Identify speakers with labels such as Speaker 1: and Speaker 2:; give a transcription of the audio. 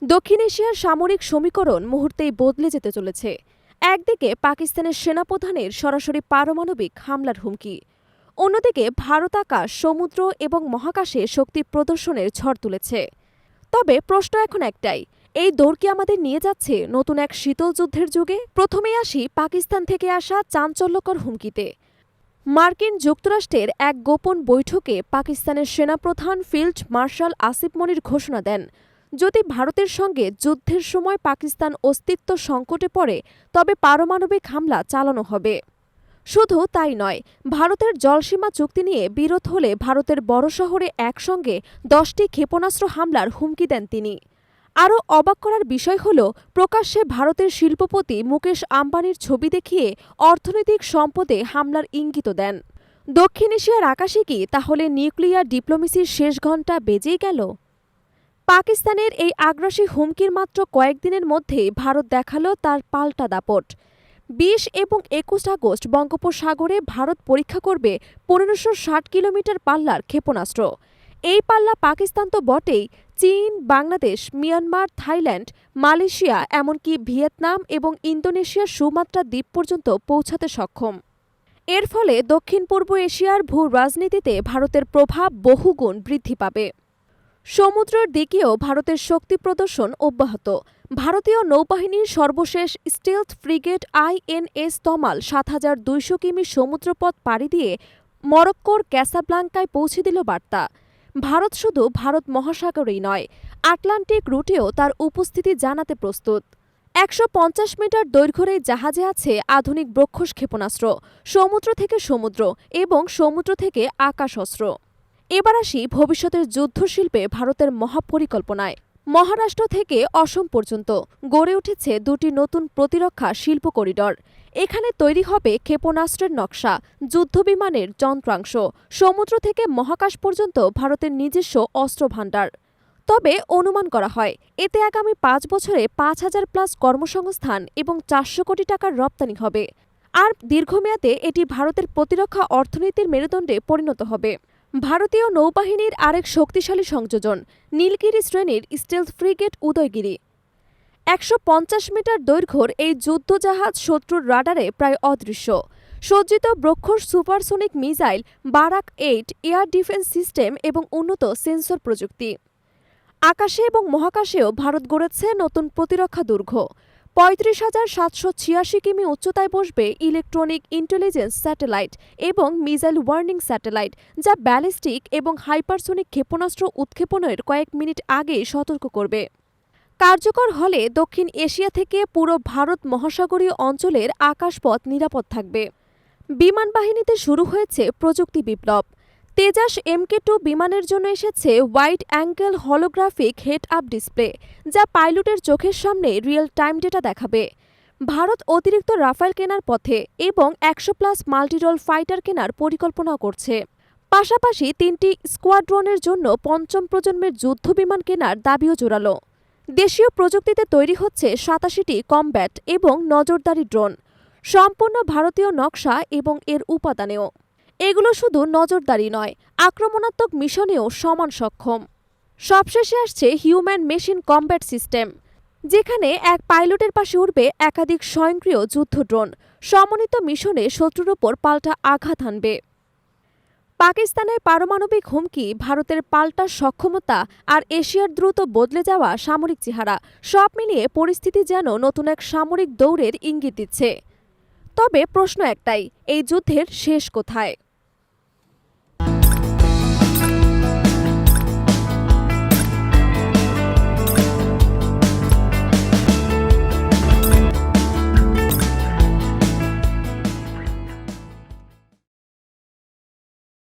Speaker 1: দক্ষিণ এশিয়ার সামরিক সমীকরণ মুহূর্তেই বদলে যেতে চলেছে। একদিকে পাকিস্তানের সেনাপ্রধানের সরাসরি পারমাণবিক হামলার হুমকি, অন্যদিকে ভারত আকাশ, সমুদ্র এবং মহাকাশে শক্তি প্রদর্শনের ঝড় তুলেছে। তবে প্রশ্ন এখন একটাই, এই দৌড় কি আমাদের নিয়ে যাচ্ছে নতুন এক শীতল যুদ্ধের যুগে? প্রথমেই আসি পাকিস্তান থেকে আসা চাঞ্চল্যকর হুমকিতে। মার্কিন যুক্তরাষ্ট্রের এক গোপন বৈঠকে পাকিস্তানের সেনাপ্রধান ফিল্ড মার্শাল আসিফ মনির ঘোষণা দেন, যদি ভারতের সঙ্গে যুদ্ধের সময় পাকিস্তান অস্তিত্ব সংকটে পড়ে তবে পারমাণবিক হামলা চালানো হবে। শুধু তাই নয়, ভারতের জলসীমা চুক্তি নিয়ে বিরোধ হলে ভারতের বড় শহরে একসঙ্গে 10টি ক্ষেপণাস্ত্র হামলার হুমকি দেন তিনি। আরও অবাক করার বিষয় হল, প্রকাশ্যে ভারতের শিল্পপতি মুকেশ আম্বানির ছবি দেখিয়ে অর্থনৈতিক সম্পদে হামলার ইঙ্গিত দেন। দক্ষিণ এশিয়ার আকাশে কি তাহলে নিউক্লিয়ার ডিপ্লোমেসির শেষ ঘণ্টা বেজেই গেল? পাকিস্তানের এই আগ্রাসী হুমকির মাত্র কয়েকদিনের মধ্যে ভারত দেখালো তার পাল্টা দাপট। 20 এবং 21 আগস্ট বঙ্গোপসাগরে ভারত পরীক্ষা করবে 1560 কিলোমিটার পাল্লার ক্ষেপণাস্ত্র। এই পাল্লা পাকিস্তান তো বটেই, চীন, বাংলাদেশ, মিয়ানমার, থাইল্যান্ড, মালয়েশিয়া, এমনকি ভিয়েতনাম এবং ইন্দোনেশিয়ার সুমাত্রা দ্বীপ পর্যন্ত পৌঁছাতে সক্ষম। এর ফলে দক্ষিণ পূর্ব এশিয়ার ভূ রাজনীতিতে ভারতের প্রভাব বহুগুণ বৃদ্ধি পাবে। সমুদ্রের দিকেও ভারতের শক্তি প্রদর্শন অব্যাহত। ভারতীয় নৌবাহিনীর সর্বশেষ স্টিলথ ফ্রিগেট INS তমাল 7200 কিমি সমুদ্রপথ পাড়ি দিয়ে মরক্কোর ক্যাসাব্লাঙ্কায় পৌঁছে দিল বার্তা, ভারত শুধু ভারত মহাসাগরেই নয়, আটলান্টিক রুটেও তার উপস্থিতি জানাতে প্রস্তুত। 150 মিটার দৈর্ঘ্যের এই জাহাজে আছে আধুনিক ব্রহ্মস ক্ষেপণাস্ত্র, সমুদ্র থেকে সমুদ্র এবং সমুদ্র থেকে আকাশ অস্ত্র। এবার আসি ভবিষ্যতের যুদ্ধশিল্পে ভারতের মহাপরিকল্পনায়। মহারাষ্ট্র থেকে অসম পর্যন্ত গড়ে উঠেছে দুটি নতুন প্রতিরক্ষা শিল্প করিডর। এখানে তৈরি হবে ক্ষেপণাস্ত্রের নকশা, যুদ্ধবিমানের যন্ত্রাংশ, সমুদ্র থেকে মহাকাশ পর্যন্ত ভারতের নিজস্ব অস্ত্র ভাণ্ডার। তবে অনুমান করা হয়, এতে আগামী 5 বছরে 5000+ কর্মসংস্থান এবং 400 কোটি টাকার রপ্তানি হবে। আর দীর্ঘমেয়াদে এটি ভারতের প্রতিরক্ষা অর্থনীতির মেরুদণ্ডে পরিণত হবে। ভারতীয় নৌবাহিনীর আরেক শক্তিশালী সংযোজন নীলগিরি শ্রেণীর স্টিলথ ফ্রিগেট উদয়গিরি। 150 মিটার দৈর্ঘ্যের এই যুদ্ধজাহাজ শত্রুর রাডারে প্রায় অদৃশ্য। সজ্জিত BrahMos supersonic missile, Barak 8 air defence system এবং উন্নত সেন্সর প্রযুক্তি। আকাশে এবং মহাকাশেও ভারত গড়েছে নতুন প্রতিরক্ষা দুর্গ। 35,786 কিমি উচ্চতায় বসবে ইলেকট্রনিক ইন্টেলিজেন্স স্যাটেলাইট এবং মিসাইল ওয়ার্নিং স্যাটেলাইট, যা ব্যালিস্টিক এবং হাইপারসোনিক ক্ষেপণাস্ত্র উৎক্ষেপণের কয়েক মিনিট আগে সতর্ক করবে। কার্যকর হলে দক্ষিণ এশিয়া থেকে পুরো ভারত মহাসাগরীয় অঞ্চলের আকাশপথ নিরাপদ থাকবে। বিমান বাহিনীতে শুরু হয়েছে প্রযুক্তি বিপ্লব। তেজাস MK2 বিমানের জন্য এসেছে wide angle holographic head up display, যা পাইলটের চোখের সামনে রিয়েল টাইম ডেটা দেখাবে। ভারত অতিরিক্ত রাফায়েল কেনার পথে এবং 100+ মাল্টিরোল ফাইটার কেনার পরিকল্পনাও করছে। পাশাপাশি 3টি স্কোয়াড্রনের জন্য 5ম প্রজন্মের যুদ্ধবিমান কেনার দাবিও জোরালো। দেশীয় প্রযুক্তিতে তৈরি হচ্ছে 87টি কমব্যাট এবং নজরদারি ড্রোন, সম্পূর্ণ ভারতীয় নকশা এবং এর উপাদানেও। এগুলো শুধু নজরদারি নয়, আক্রমণাত্মক মিশনেও সমান সক্ষম। সবশেষে আসছে হিউম্যান মেশিন কমব্যাট সিস্টেম, যেখানে এক পাইলটের পাশে উঠবে একাধিক স্বয়ংক্রিয় যুদ্ধ ড্রোন, সমন্বিত মিশনে শত্রুর ওপর পাল্টা আঘাত হানবে। পাকিস্তানের পারমাণবিক হুমকি, ভারতের পাল্টা সক্ষমতা আর এশিয়ার দ্রুত বদলে যাওয়া সামরিক চেহারা, সব মিলিয়ে পরিস্থিতি যেন নতুন এক সামরিক দৌড়ের ইঙ্গিত দিচ্ছে। তবে প্রশ্ন একটাই, এই যুদ্ধের শেষ কোথায়?